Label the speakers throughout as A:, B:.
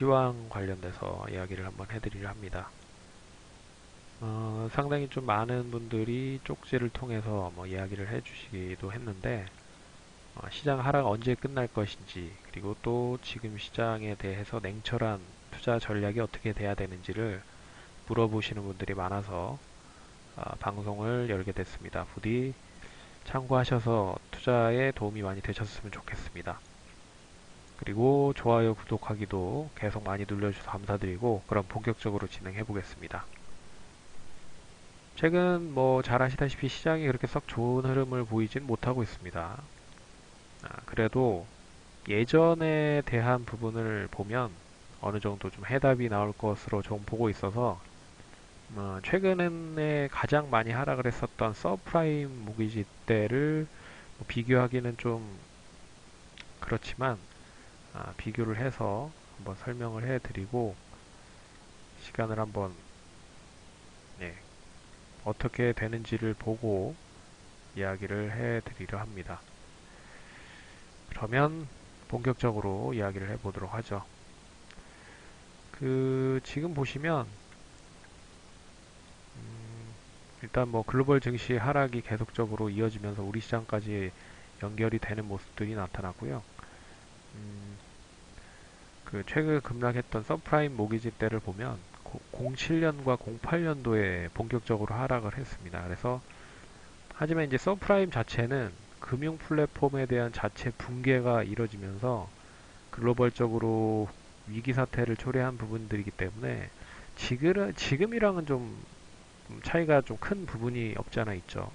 A: 시황 관련돼서 이야기를 한번 해드리려 합니다. 상당히 좀 많은 분들이 쪽지를 통해서 뭐 이야기를 해주시기도 했는데, 시장 하락 언제 끝날 것인지, 그리고 또 지금 시장에 대해서 냉철한 투자 전략이 어떻게 돼야 되는지를 물어보시는 분들이 많아서 방송을 열게 됐습니다. 부디 참고하셔서 투자에 도움이 많이 되셨으면 좋겠습니다. 그리고 좋아요, 구독하기도 계속 많이 눌러주셔서 감사드리고, 그럼 본격적으로 진행해 보겠습니다. 최근 뭐 잘 아시다시피 시장이 그렇게 썩 좋은 흐름을 보이진 못하고 있습니다. 그래도 예전에 대한 부분을 보면 어느 정도 좀 해답이 나올 것으로 좀 보고 있어서, 최근에 가장 많이 하락을 했었던 서프라임 모기지대를 비교하기는 좀 그렇지만, 비교를 해서 한번 설명을 해드리고 시간을 한번, 네, 어떻게 되는지를 보고 이야기를 해드리려 합니다. 그러면 본격적으로 이야기를 해보도록 하죠. 지금 보시면, 일단 뭐 글로벌 증시 하락이 계속적으로 이어지면서 우리 시장까지 연결이 되는 모습들이 나타났고요. 음, 최근 급락했던 서프라임 모기지 때를 보면 07년과 08년도에 본격적으로 하락을 했습니다. 그래서 하지만 이제 서프라임 자체는 금융 플랫폼에 대한 자체 붕괴가 이뤄지면서 글로벌적으로 위기 사태를 초래한 부분들이기 때문에 지금이랑은 좀 차이가 좀 큰 부분이 없지 않아 있죠.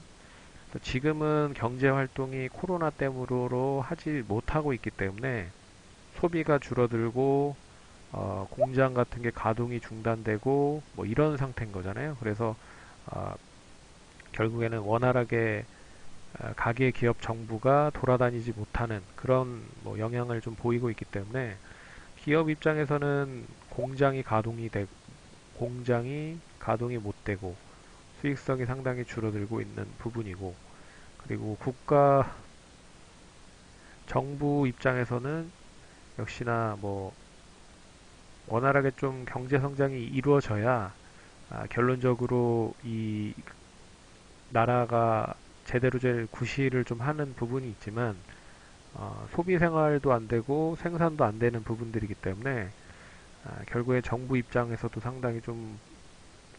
A: 지금은 경제 활동이 코로나 때문으로 하지 못하고 있기 때문에 소비가 줄어들고 공장 같은 게 가동이 중단되고 뭐 이런 상태인 거잖아요. 그래서 어, 결국에는 원활하게 가계 기업 정부가 돌아다니지 못하는 그런 뭐 영향을 좀 보이고 있기 때문에 기업 입장에서는 공장이 가동이 못 되고 수익성이 상당히 줄어들고 있는 부분이고, 그리고 정부 입장에서는 역시나 뭐 원활하게 좀 경제 성장이 이루어져야 결론적으로 이 나라가 제대로 될 구실을 좀 하는 부분이 있지만, 소비 생활도 안 되고 생산도 안 되는 부분들이기 때문에 결국에 정부 입장에서도 상당히 좀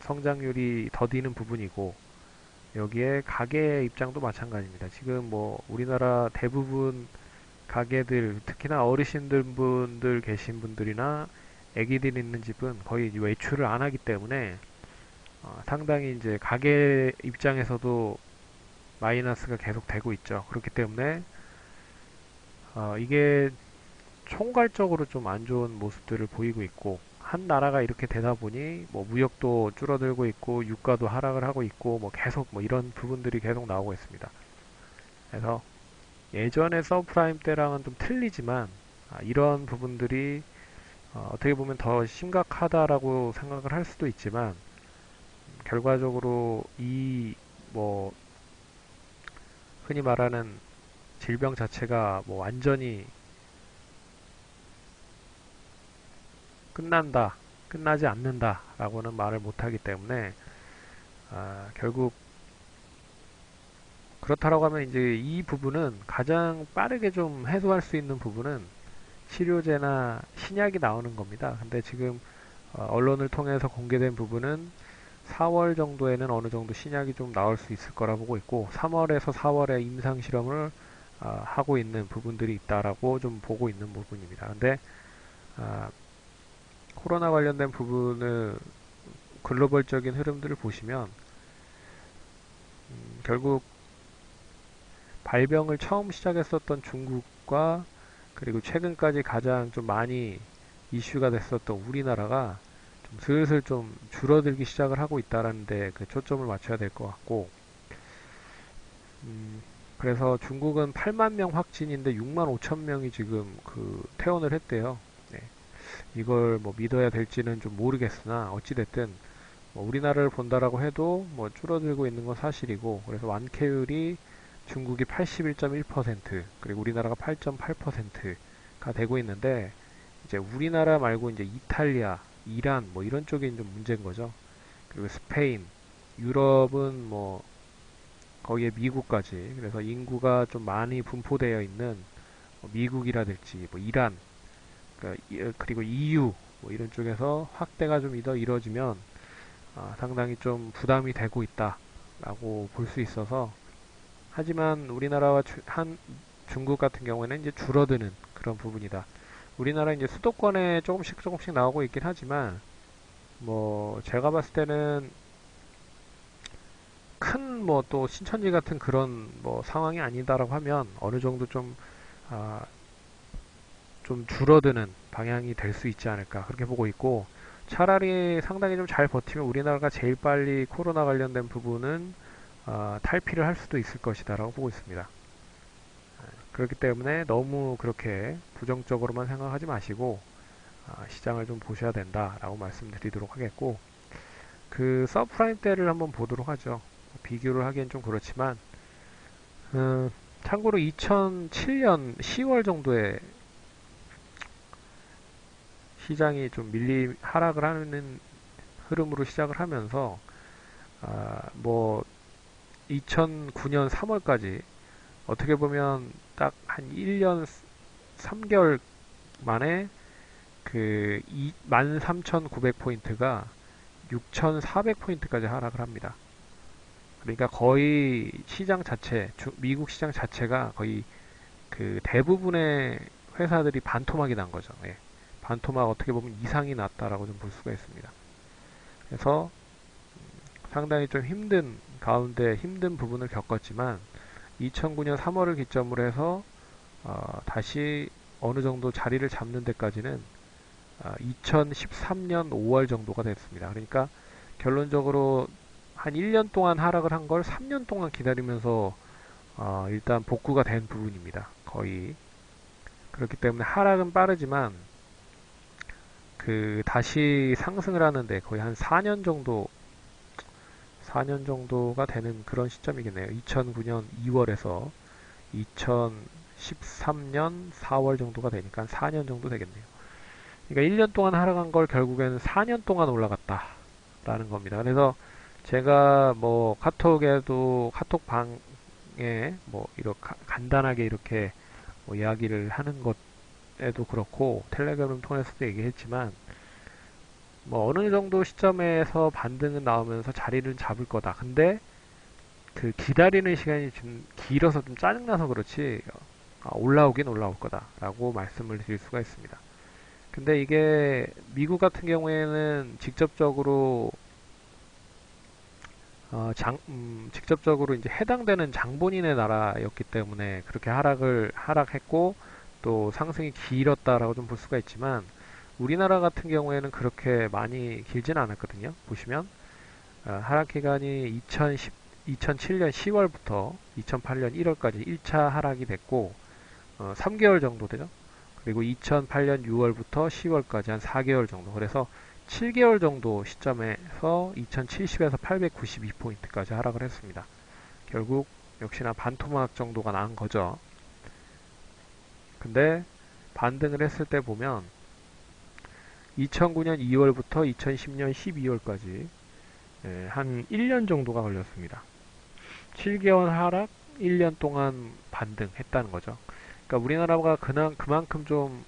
A: 성장률이 더디는 부분이고, 여기에 가게 입장도 마찬가지입니다. 지금 뭐 우리나라 대부분 가게들, 특히나 어르신들 분들 계신 분들이나 아기들 있는 집은 거의 외출을 안 하기 때문에 상당히 이제 가게 입장에서도 마이너스가 계속 되고 있죠. 그렇기 때문에 이게 총괄적으로 좀 안 좋은 모습들을 보이고 있고, 한 나라가 이렇게 되다 보니 뭐 무역도 줄어들고 있고 유가도 하락을 하고 있고 뭐 계속 뭐 이런 부분들이 계속 나오고 있습니다. 그래서 예전의 서프라임 때랑은 좀 틀리지만 이런 부분들이 어떻게 보면 더 심각하다라고 생각을 할 수도 있지만, 결과적으로 이 뭐 흔히 말하는 질병 자체가 뭐 완전히 끝난다, 끝나지 않는다라고는 말을 못하기 때문에 결국 그렇다라고 하면 이제 이 부분은 가장 빠르게 좀 해소할 수 있는 부분은 치료제나 신약이 나오는 겁니다. 근데 지금 언론을 통해서 공개된 부분은 4월 정도에는 어느 정도 신약이 좀 나올 수 있을 거라 보고 있고, 3월에서 4월에 임상 실험을 하고 있는 부분들이 있다라고 좀 보고 있는 부분입니다. 근데 아, 코로나 관련된 부분을 글로벌적인 흐름들을 보시면 결국 발병을 처음 시작했었던 중국과, 그리고 최근까지 가장 좀 많이 이슈가 됐었던 우리나라가 좀 슬슬 좀 줄어들기 시작을 하고 있다라는데 그 초점을 맞춰야 될 것 같고, 음, 그래서 중국은 8만 명 확진인데 6만 5천 명이 지금 퇴원을 했대요. 네. 이걸 뭐 믿어야 될지는 좀 모르겠으나 어찌됐든 뭐 우리나라를 본다라고 해도 뭐 줄어들고 있는 건 사실이고, 그래서 완쾌율이 중국이 81.1%, 그리고 우리나라가 8.8%가 되고 있는데, 이제 우리나라 말고 이제 이탈리아, 이란 뭐 이런 쪽이 좀 문제인 거죠. 그리고 스페인, 유럽은 뭐 거기에 미국까지. 그래서 인구가 좀 많이 분포되어 있는 뭐 미국이라든지 뭐 이란, 그러니까 그리고 EU 뭐 이런 쪽에서 확대가 좀 더 이루어지면 상당히 좀 부담이 되고 있다라고 볼 수 있어서, 하지만 우리나라와 중국 같은 경우에는 이제 줄어드는 그런 부분이다. 우리나라 이제 수도권에 조금씩 조금씩 나오고 있긴 하지만 뭐 제가 봤을 때는 큰 뭐 또 신천지 같은 그런 뭐 상황이 아니다라고 하면 어느 정도 아, 좀 줄어드는 방향이 될 수 있지 않을까 그렇게 보고 있고, 차라리 상당히 좀 잘 버티면 우리나라가 제일 빨리 코로나 관련된 부분은 탈피를 할 수도 있을 것이다라고 보고 있습니다. 그렇기 때문에 너무 그렇게 부정적으로만 생각하지 마시고 시장을 좀 보셔야 된다라고 말씀드리도록 하겠고, 그 서프라임 때를 한번 보도록 하죠. 비교를 하기엔 좀 그렇지만 참고로 2007년 10월 정도에 시장이 좀 하락을 하는 흐름으로 시작을 하면서 뭐 2009년 3월까지 어떻게 보면 딱 한 1년 3개월 만에 그 13,900포인트가 6,400포인트까지 하락을 합니다. 그러니까 거의 시장 자체, 미국 시장 자체가 거의 그 대부분의 회사들이 반토막이 난 거죠. 예. 반토막 어떻게 보면 이상이 났다라고 좀 볼 수가 있습니다. 그래서 상당히 좀 힘든 가운데 힘든 부분을 겪었지만 2009년 3월을 기점으로 해서 다시 어느 정도 자리를 잡는 데까지는 2013년 5월 정도가 됐습니다. 그러니까 결론적으로 한 1년 동안 하락을 한 걸 3년 동안 기다리면서 일단 복구가 된 부분입니다. 거의. 그렇기 때문에 하락은 빠르지만 그 다시 상승을 하는데 거의 한 4년 정도가 되는 그런 시점이겠네요. 2009년 2월에서 2013년 4월 정도가 되니까 4년 정도 되겠네요. 그러니까 1년 동안 하락한 걸 결국에는 4년 동안 올라갔다라는 겁니다. 그래서 제가 뭐 카톡에도 카톡방에 뭐 이렇게 간단하게 이렇게 뭐 이야기를 하는 것에도 그렇고 텔레그램 통해서도 얘기했지만 뭐 어느 정도 시점에서 반등은 나오면서 자리를 잡을 거다. 근데 그 기다리는 시간이 좀 길어서 좀 짜증나서 그렇지 올라오긴 올라올 거다라고 말씀을 드릴 수가 있습니다. 근데 이게 미국 같은 경우에는 직접적으로 이제 해당되는 장본인의 나라였기 때문에 그렇게 하락했고 또 상승이 길었다라고 좀 볼 수가 있지만, 우리나라 같은 경우에는 그렇게 많이 길진 않았거든요. 보시면 하락 기간이 2007년 10월부터 2008년 1월까지 1차 하락이 됐고 3개월 정도 되죠. 그리고 2008년 6월부터 10월까지 한 4개월 정도. 그래서 7개월 정도 시점에서 2070에서 892포인트까지 하락을 했습니다. 결국 역시나 반토막 정도가 난 거죠. 근데 반등을 했을 때 보면 2009년 2월부터 2010년 12월까지 한 1년 정도가 걸렸습니다. 7개월 하락, 1년 동안 반등했다는 거죠. 그러니까 우리나라가 그만큼 좀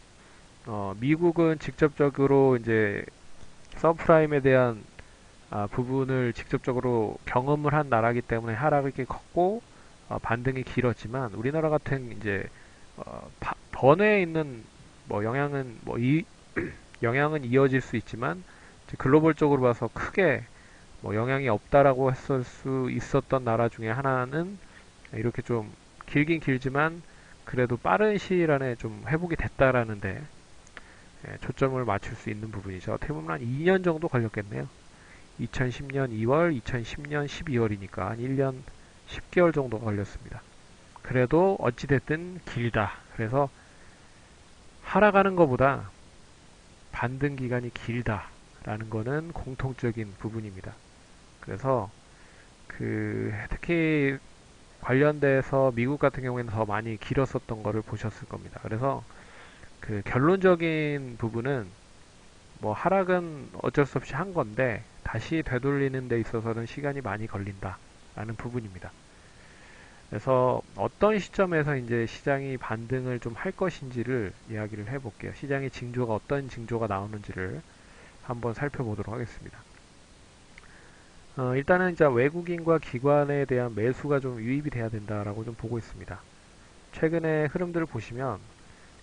A: 미국은 직접적으로 이제 서프라임에 대한 부분을 직접적으로 경험을 한 나라이기 때문에 하락이 이렇게 컸고 반등이 길었지만, 우리나라 같은 이제 번외에 있는 뭐 영향은 이어질 수 있지만 글로벌적으로 봐서 크게 뭐 영향이 없다라고 했을 수 있었던 나라 중에 하나는 이렇게 좀 길긴 길지만 그래도 빠른 시일 안에 좀 회복이 됐다라는데 초점을 맞출 수 있는 부분이죠. 어떻게 보면 한 2년 정도 걸렸겠네요. 2010년 2월, 2010년 12월이니까 한 1년 10개월 정도가 걸렸습니다. 그래도 어찌됐든 길다. 그래서 하락하는 것보다 반등 기간이 길다라는 거는 공통적인 부분입니다. 그래서 특히 관련돼서 미국 같은 경우에는 더 많이 길었었던 거를 보셨을 겁니다. 그래서 그 결론적인 부분은 뭐 하락은 어쩔 수 없이 한 건데 다시 되돌리는 데 있어서는 시간이 많이 걸린다라는 부분입니다. 그래서 어떤 시점에서 이제 시장이 반등을 좀 할 것인지를 이야기를 해볼게요. 시장의 징조가 어떤 징조가 나오는지를 한번 살펴보도록 하겠습니다. 일단은 이제 외국인과 기관에 대한 매수가 좀 유입이 돼야 된다라고 좀 보고 있습니다. 최근에 흐름들을 보시면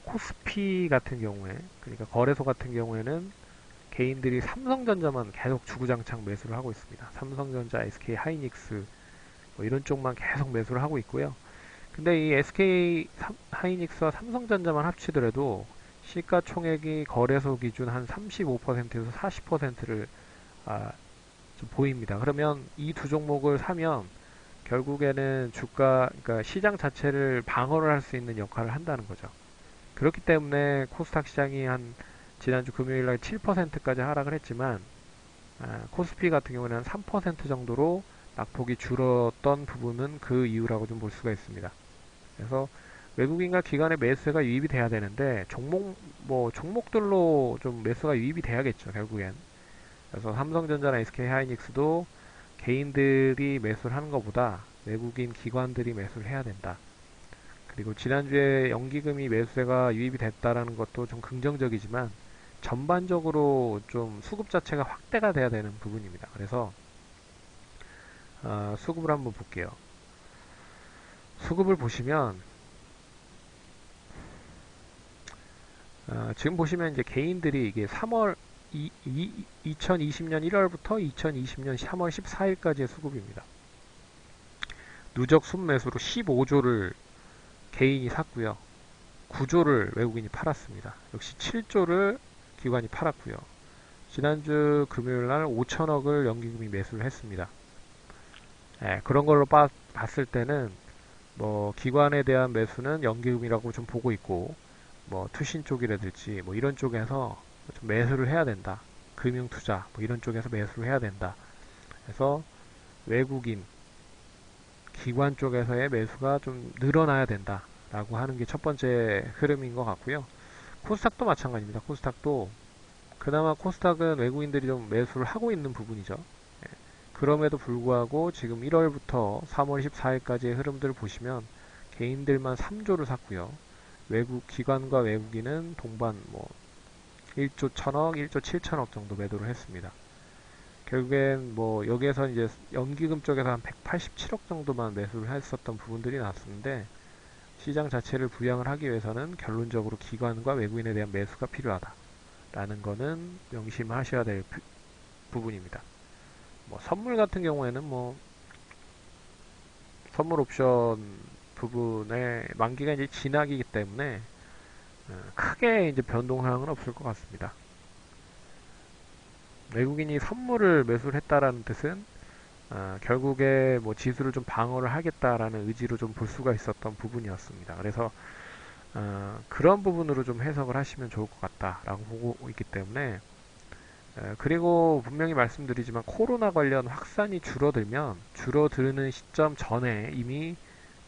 A: 코스피 같은 경우에, 그러니까 거래소 같은 경우에는 개인들이 삼성전자만 계속 주구장창 매수를 하고 있습니다. 삼성전자, SK 하이닉스 뭐 이런 쪽만 계속 매수를 하고 있고요. 근데 이 SK 하이닉스와 삼성전자만 합치더라도 시가총액이 거래소 기준 한 35%에서 40%를 좀 보입니다. 그러면 이 두 종목을 사면 결국에는 주가, 그러니까 시장 자체를 방어를 할 수 있는 역할을 한다는 거죠. 그렇기 때문에 코스닥 시장이 한 지난주 금요일 날 7%까지 하락을 했지만 코스피 같은 경우는 한 3% 정도로 낙폭이 줄었던 부분은 그 이유라고 좀 볼 수가 있습니다. 그래서 외국인과 기관의 매수가 유입이 돼야 되는데 종목들로 좀 매수가 유입이 돼야겠죠, 결국엔. 그래서 삼성전자나 SK 하이닉스도 개인들이 매수를 하는 것보다 외국인 기관들이 매수를 해야 된다. 그리고 지난주에 연기금이 매수세가 유입이 됐다라는 것도 좀 긍정적이지만 전반적으로 좀 수급 자체가 확대가 돼야 되는 부분입니다. 그래서 수급을 한번 볼게요. 수급을 보시면 지금 보시면 이제 개인들이 이게 2020년 1월부터 2020년 3월 14일까지의 수급입니다. 누적 순매수로 15조를 개인이 샀고요. 9조를 외국인이 팔았습니다. 역시 7조를 기관이 팔았고요. 지난주 금요일 날 5천억을 연기금이 매수를 했습니다. 그런 걸로 봤을 때는 뭐 기관에 대한 매수는 연기금이라고 좀 보고 있고 뭐 투신 쪽이라든지 뭐 이런 쪽에서 좀 매수를 해야 된다. 금융투자 뭐 이런 쪽에서 매수를 해야 된다. 그래서 외국인 기관 쪽에서의 매수가 좀 늘어나야 된다라고 하는 게 첫 번째 흐름인 것 같고요. 코스닥도 마찬가지입니다. 코스닥도 그나마 코스닥은 외국인들이 좀 매수를 하고 있는 부분이죠. 그럼에도 불구하고 지금 1월부터 3월 14일까지의 흐름들을 보시면 개인들만 3조를 샀고요. 외국 기관과 외국인은 동반 뭐 1조 1000억, 1조 7천억 정도 매도를 했습니다. 결국엔 뭐 여기에서 이제 연기금 쪽에서 한 187억 정도만 매수를 했었던 부분들이 나왔는데 시장 자체를 부양을 하기 위해서는 결론적으로 기관과 외국인에 대한 매수가 필요하다라는 거는 명심하셔야 될 부분입니다. 뭐 선물 같은 경우에는 뭐 선물 옵션 부분의 만기가 이제 지나기이기 때문에 크게 이제 변동 사항은 없을 것 같습니다. 외국인이 선물을 매수를 했다라는 뜻은 결국에 뭐 지수를 좀 방어를 하겠다라는 의지로 좀 볼 수가 있었던 부분이었습니다. 그래서 그런 부분으로 좀 해석을 하시면 좋을 것 같다라고 보고 있기 때문에 그리고 분명히 말씀드리지만 코로나 관련 확산이 줄어드는 시점 전에 이미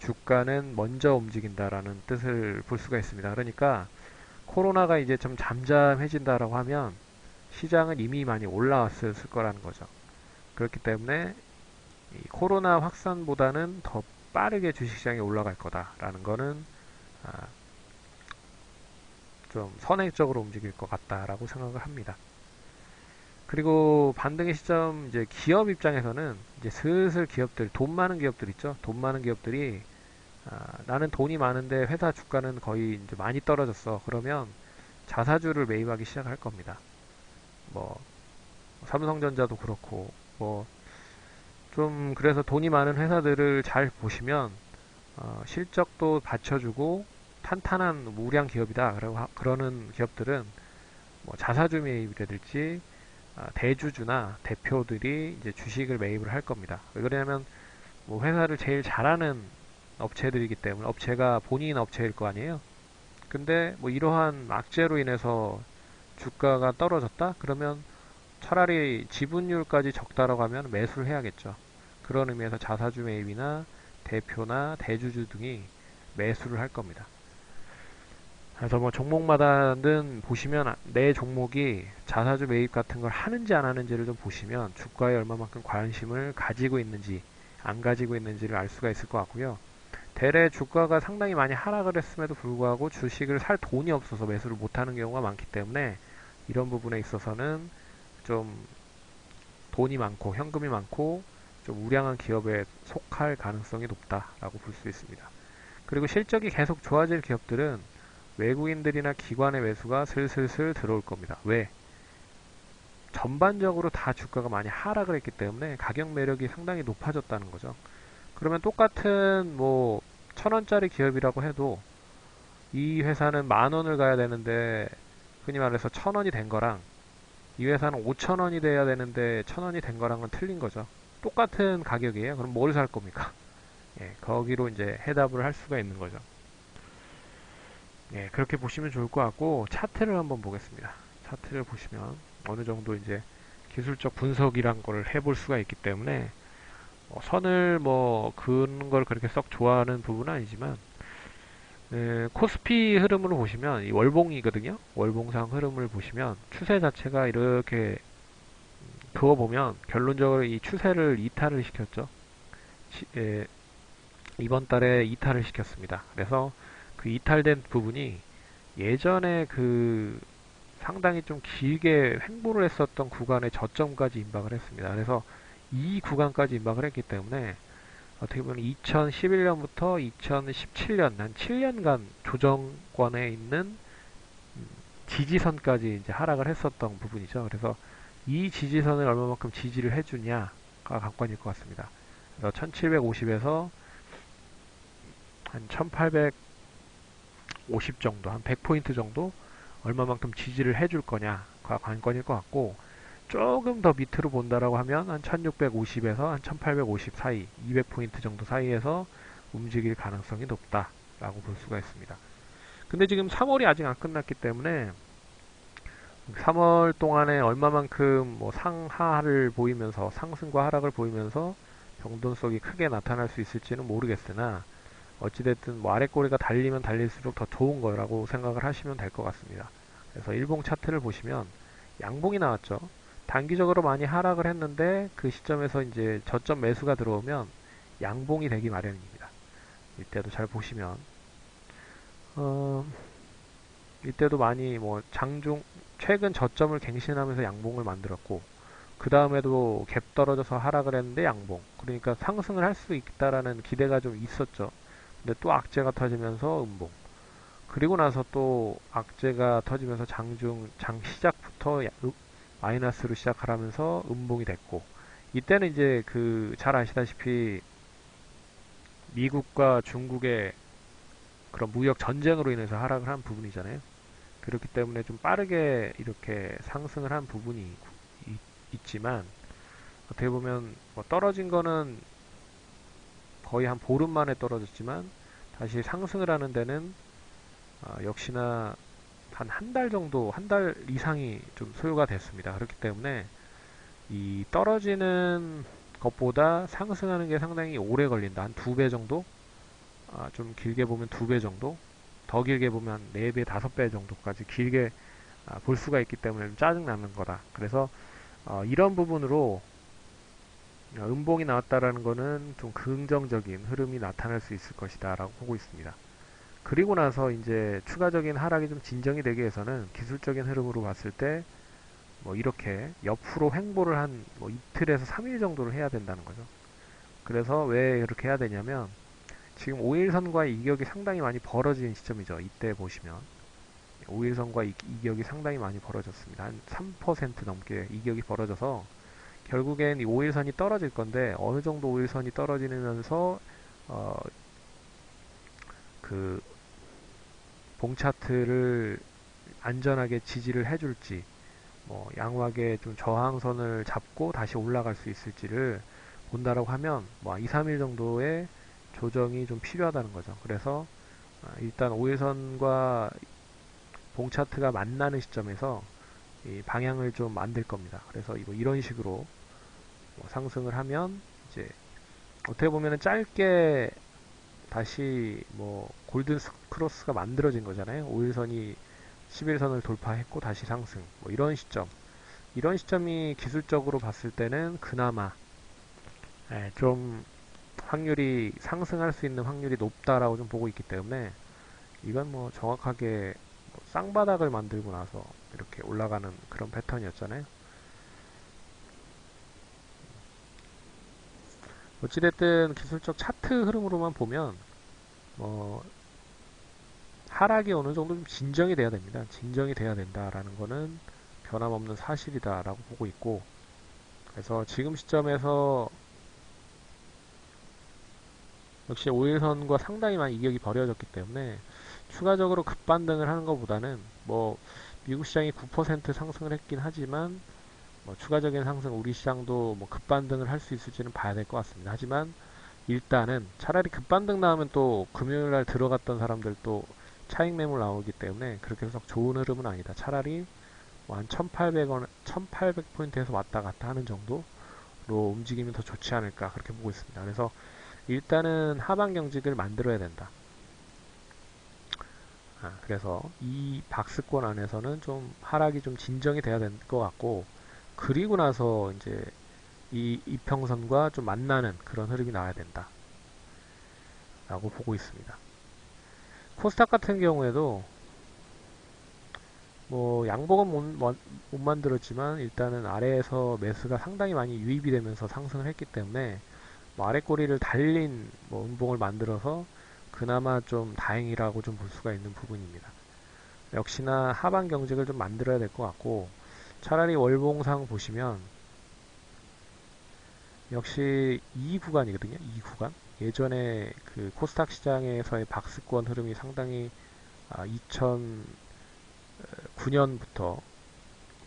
A: 주가는 먼저 움직인다라는 뜻을 볼 수가 있습니다. 그러니까 코로나가 이제 좀 잠잠해진다라고 하면 시장은 이미 많이 올라왔을 거라는 거죠. 그렇기 때문에 이 코로나 확산보다는 더 빠르게 주식시장이 올라갈 거다라는 거는 아, 좀 선행적으로 움직일 것 같다라고 생각을 합니다. 그리고 반등의 시점 이제 기업 입장에서는 이제 슬슬 기업들 돈 많은 기업들 있죠. 돈 많은 기업들이 나는 돈이 많은데 회사 주가는 거의 이제 많이 떨어졌어. 그러면 자사주를 매입하기 시작할 겁니다. 뭐 삼성전자도 그렇고 뭐 좀 그래서 돈이 많은 회사들을 잘 보시면 실적도 받쳐주고 탄탄한 우량 기업이다. 그러는 기업들은 뭐 자사주 매입이라든지 대주주나 대표들이 이제 주식을 매입을 할 겁니다. 왜 그러냐면 뭐 회사를 제일 잘하는 업체들이기 때문에 업체가 본인 업체일 거 아니에요. 근데 뭐 이러한 악재로 인해서 주가가 떨어졌다? 그러면 차라리 지분율까지 적다라고 하면 매수를 해야겠죠. 그런 의미에서 자사주 매입이나 대표나 대주주 등이 매수를 할 겁니다. 그래서 뭐 종목마다는 보시면 내 종목이 자사주 매입 같은 걸 하는지 안 하는지를 좀 보시면 주가에 얼마만큼 관심을 가지고 있는지 안 가지고 있는지를 알 수가 있을 것 같고요. 대래 주가가 상당히 많이 하락을 했음에도 불구하고 주식을 살 돈이 없어서 매수를 못하는 경우가 많기 때문에 이런 부분에 있어서는 좀 돈이 많고 현금이 많고 좀 우량한 기업에 속할 가능성이 높다라고 볼 수 있습니다. 그리고 실적이 계속 좋아질 기업들은 외국인들이나 기관의 매수가 슬슬슬 들어올 겁니다. 왜? 전반적으로 다 주가가 많이 하락을 했기 때문에 가격 매력이 상당히 높아졌다는 거죠. 그러면 똑같은 뭐 1,000원짜리 기업이라고 해도 이 회사는 10,000원을 가야 되는데 흔히 말해서 1,000원이 된 거랑 이 회사는 5,000원이 돼야 되는데 1,000원이 된 거랑은 틀린 거죠. 똑같은 가격이에요. 그럼 뭘 살 겁니까? 예, 거기로 이제 해답을 할 수가 있는 거죠. 예, 그렇게 보시면 좋을 것 같고 차트를 한번 보겠습니다. 차트를 보시면 어느 정도 이제 기술적 분석이란 걸 해볼 수가 있기 때문에 선을 뭐 그는 걸 그렇게 썩 좋아하는 부분은 아니지만 코스피 흐름으로 보시면 이 월봉이거든요. 월봉상 흐름을 보시면 추세 자체가 이렇게 그어보면 결론적으로 이 추세를 이탈을 시켰죠. 이번 달에 이탈을 시켰습니다. 그래서 그 이탈된 부분이 예전에 그 상당히 좀 길게 횡보를 했었던 구간의 저점까지 임박을 했습니다. 그래서 이 구간까지 임박을 했기 때문에 어떻게 보면 2011년부터 2017년 한 7년간 조정권에 있는 지지선까지 이제 하락을 했었던 부분이죠. 그래서 이 지지선을 얼마만큼 지지를 해주냐가 관건일 것 같습니다. 그래서 1750에서 한 1850 정도, 한 100포인트 정도 얼마만큼 지지를 해줄 거냐가 관건일 것 같고 조금 더 밑으로 본다라고 하면 한 1650에서 한 1850 사이, 200포인트 정도 사이에서 움직일 가능성이 높다라고 볼 수가 있습니다. 근데 지금 3월이 아직 안 끝났기 때문에 3월 동안에 얼마만큼 뭐 상하를 보이면서 상승과 하락을 보이면서 변동성이 크게 나타날 수 있을지는 모르겠으나 어찌됐든 뭐 아래 꼬리가 달리면 달릴수록 더 좋은 거라고 생각을 하시면 될 것 같습니다. 그래서 일봉 차트를 보시면 양봉이 나왔죠. 단기적으로 많이 하락을 했는데 그 시점에서 이제 저점 매수가 들어오면 양봉이 되기 마련입니다. 이때도 잘 보시면 어, 이때도 많이 뭐 장중 최근 저점을 갱신하면서 양봉을 만들었고 그 다음에도 갭 떨어져서 하락을 했는데 양봉. 그러니까 상승을 할 수 있다라는 기대가 좀 있었죠. 근데 또 악재가 터지면서 음봉. 그리고 나서 또 악재가 터지면서 장 시작부터 마이너스로 시작하면서 음봉이 됐고 이때는 이제 그 잘 아시다시피 미국과 중국의 그런 무역 전쟁으로 인해서 하락을 한 부분이잖아요. 그렇기 때문에 좀 빠르게 이렇게 상승을 한 부분이 있지만 어떻게 보면 뭐 떨어진 거는 거의 한 보름 만에 떨어졌지만 다시 상승을 하는 데는 역시나 한 달 정도, 한 달 이상이 좀 소요가 됐습니다. 그렇기 때문에 이 떨어지는 것보다 상승하는 게 상당히 오래 걸린다. 한 두 배 정도? 좀 길게 보면 두 배 정도? 더 길게 보면 네 배, 다섯 배 정도까지 길게 볼 수가 있기 때문에 좀 짜증나는 거다. 그래서 이런 부분으로 음봉이 나왔다라는 거는 좀 긍정적인 흐름이 나타날 수 있을 것이다 라고 보고 있습니다. 그리고 나서 이제 추가적인 하락이 좀 진정이 되기 위해서는 기술적인 흐름으로 봤을 때 뭐 이렇게 옆으로 횡보를 한 뭐 이틀에서 3일 정도를 해야 된다는 거죠. 그래서 왜 이렇게 해야 되냐면 지금 5일선과의 이격이 상당히 많이 벌어진 시점이죠. 이때 보시면 5일선과 이격이 상당히 많이 벌어졌습니다. 한 3% 넘게 이격이 벌어져서 결국엔 이 5일선이 떨어질 건데 어느 정도 5일선이 떨어지면서 어, 그 봉차트를 안전하게 지지를 해줄지 뭐 양호하게 좀 저항선을 잡고 다시 올라갈 수 있을지를 본다라고 하면 뭐 2, 3일 정도의 조정이 좀 필요하다는 거죠. 그래서 일단 5일선과 봉차트가 만나는 시점에서 이 방향을 좀 만들 겁니다. 그래서 뭐 이런 식으로 뭐 상승을 하면 이제 어떻게 보면은 짧게 다시 뭐 골든 크로스가 만들어진 거잖아요. 5일선이 11선을 돌파했고 다시 상승. 뭐 이런 시점이 기술적으로 봤을 때는 그나마 좀 확률이 상승할 수 있는 확률이 높다라고 좀 보고 있기 때문에 이건 뭐 정확하게 뭐 쌍바닥을 만들고 나서 이렇게 올라가는 그런 패턴이었잖아요. 어찌됐든 기술적 차트 흐름으로만 보면 뭐 하락이 어느 정도 좀 진정이 돼야 됩니다. 진정이 돼야 된다라는 거는 변함없는 사실이다라고 보고 있고, 그래서 지금 시점에서 역시 5일선과 상당히 많이 이격이 벌어졌기 때문에 추가적으로 급반등을 하는 것보다는 뭐 미국 시장이 9% 상승을 했긴 하지만 뭐 추가적인 상승 우리 시장도 뭐 급반등을 할 수 있을지는 봐야 될 것 같습니다. 하지만 일단은 차라리 급반등 나오면 또 금요일날 들어갔던 사람들 또 차익 매물 나오기 때문에 그렇게 해서 좋은 흐름은 아니다. 차라리 뭐한 1800원, 1800포인트에서 왔다 갔다 하는 정도로 움직이면 더 좋지 않을까 그렇게 보고 있습니다. 그래서 일단은 하방 경직을 만들어야 된다. 그래서 이 박스권 안에서는 좀 하락이 좀 진정이 돼야 될 것 같고, 그리고 나서 이제 이 이평선과 좀 만나는 그런 흐름이 나와야 된다 라고 보고 있습니다. 코스닥 같은 경우에도 뭐 양복은 못 만들었지만 일단은 아래에서 매수가 상당히 많이 유입이 되면서 상승을 했기 때문에 뭐 아래 꼬리를 달린 뭐 음봉을 만들어서 그나마 좀 다행이라고 좀 볼 수가 있는 부분입니다. 역시나 하방 경직을 좀 만들어야 될 것 같고, 차라리 월봉상 보시면 역시 이 구간이거든요. 이 구간. 예전에 그 코스닥 시장에서의 박스권 흐름이 상당히 2009년부터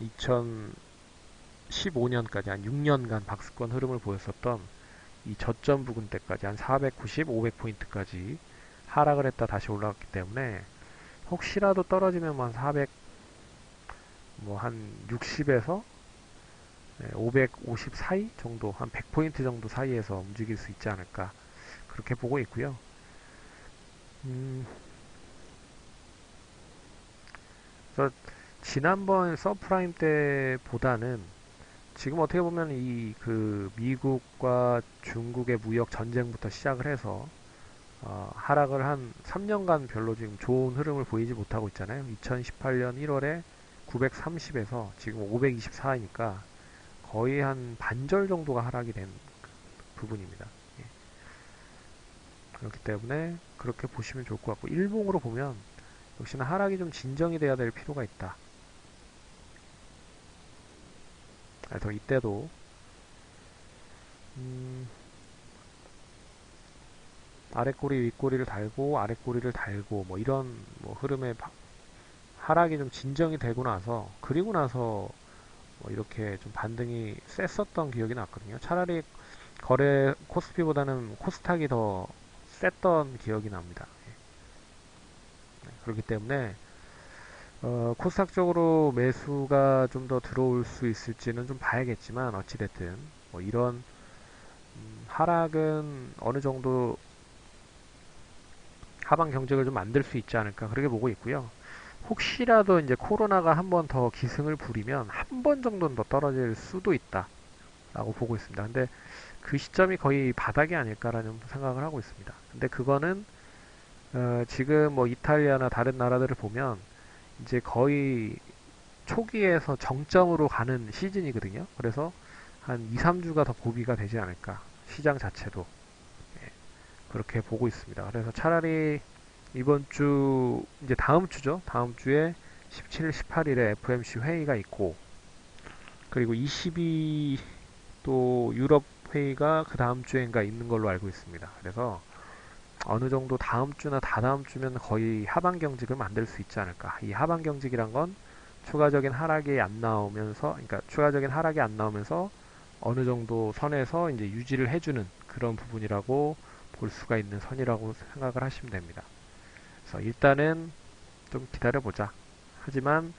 A: 2015년까지 한 6년간 박스권 흐름을 보였었던 이 저점 부근 때까지 한 490, 500포인트까지 하락을 했다 다시 올라갔기 때문에 혹시라도 떨어지면 한 400, 뭐 한 60에서 550 사이 정도, 한 100포인트 정도 사이에서 움직일 수 있지 않을까 그렇게 보고 있고요. 음, 그래서 지난번 서프라임 때보다는 지금 어떻게 보면 이 그 미국과 중국의 무역 전쟁부터 시작을 해서 하락을 한 3년간 별로 지금 좋은 흐름을 보이지 못하고 있잖아요. 2018년 1월에 930에서 지금 524이니까 거의 한 반절 정도가 하락이 된 부분입니다. 예. 그렇기 때문에 그렇게 보시면 좋을 것 같고, 일봉으로 보면 역시나 하락이 좀 진정이 돼야 될 필요가 있다. 그래서 이때도 음, 아랫꼬리 윗꼬리를 달고 아랫꼬리를 달고 뭐 이런 뭐 흐름의 하락이 좀 진정이 되고 나서 그리고 나서 뭐 이렇게 좀 반등이 셌었던 기억이 났거든요. 차라리 거래 코스피보다는 코스닥이 더 셌던 기억이 납니다. 그렇기 때문에 코스닥 쪽으로 매수가 좀 더 들어올 수 있을지는 좀 봐야겠지만 어찌됐든 뭐 이런 하락은 어느 정도 하방 경직을 좀 만들 수 있지 않을까 그렇게 보고 있고요. 혹시라도 이제 코로나가 한 번 더 기승을 부리면 한 번 정도는 더 떨어질 수도 있다라고 보고 있습니다. 근데 그 시점이 거의 바닥이 아닐까라는 생각을 하고 있습니다. 근데 그거는 지금 뭐 이탈리아나 다른 나라들을 보면 이제 거의 초기에서 정점으로 가는 시즌이거든요. 그래서 한 2, 3주가 더 고비가 되지 않을까. 시장 자체도 그렇게 보고 있습니다. 그래서 차라리 이번 주 이제 다음 주죠. 다음 주에 17, 18일에 FMC 회의가 있고, 그리고 22 또 유럽 회의가 그 다음 주엔가 있는 걸로 알고 있습니다. 그래서 어느 정도 다음 주나 다다음 주면 거의 하방 경직을 만들 수 있지 않을까. 이 하방 경직이란 건 추가적인 하락이 안 나오면서, 그러니까 추가적인 하락이 안 나오면서 어느 정도 선에서 이제 유지를 해주는 그런 부분이라고 볼 수가 있는 선이라고 생각을 하시면 됩니다. 그래서 일단은 좀 기다려보자. 하지만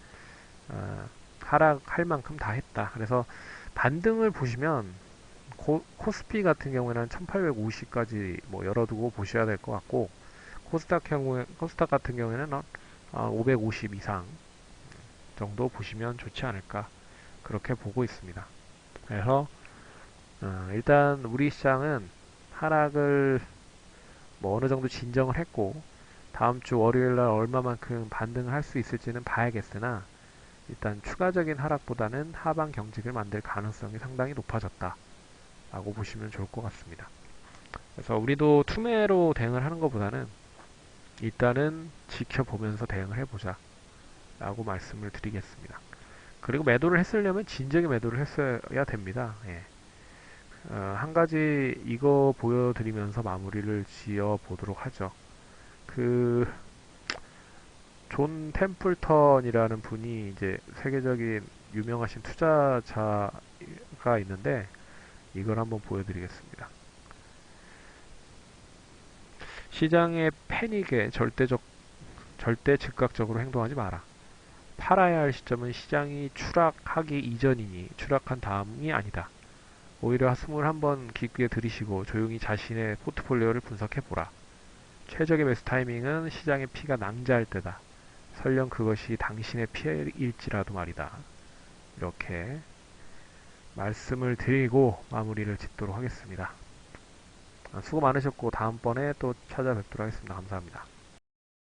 A: 하락할 만큼 다 했다. 그래서 반등을 보시면 코스피 같은 경우에는 1850까지 뭐 열어두고 보셔야 될 것 같고, 코스닥 같은 경우에는 550 이상 정도 보시면 좋지 않을까 그렇게 보고 있습니다. 그래서 일단 우리 시장은 하락을 뭐 어느 정도 진정을 했고 다음 주 월요일 날 얼마만큼 반등을 할 수 있을지는 봐야겠으나 일단 추가적인 하락보다는 하방 경직을 만들 가능성이 상당히 높아졌다 라고 보시면 좋을 것 같습니다. 그래서 우리도 투매로 대응을 하는 것보다는 일단은 지켜보면서 대응을 해보자 라고 말씀을 드리겠습니다. 그리고 매도를 했으려면 진작에 매도를 했어야 됩니다. 예. 한 가지 이거 보여드리면서 마무리를 지어 보도록 하죠. 그 존 템플턴이라는 분이 이제 세계적인 유명하신 투자자가 있는데 이걸 한번 보여드리겠습니다. 시장의 패닉에 절대 즉각적으로 행동하지 마라. 팔아야 할 시점은 시장이 추락하기 이전이니 추락한 다음이 아니다. 오히려 숨을 한번 깊게 들이쉬고 조용히 자신의 포트폴리오를 분석해보라. 최적의 매수 타이밍은 시장의 피가 낭자할 때다. 설령 그것이 당신의 피해일지라도 말이다. 이렇게 말씀을 드리고 마무리를 짓도록 하겠습니다. 수고 많으셨고 다음번에 또 찾아뵙도록 하겠습니다. 감사합니다.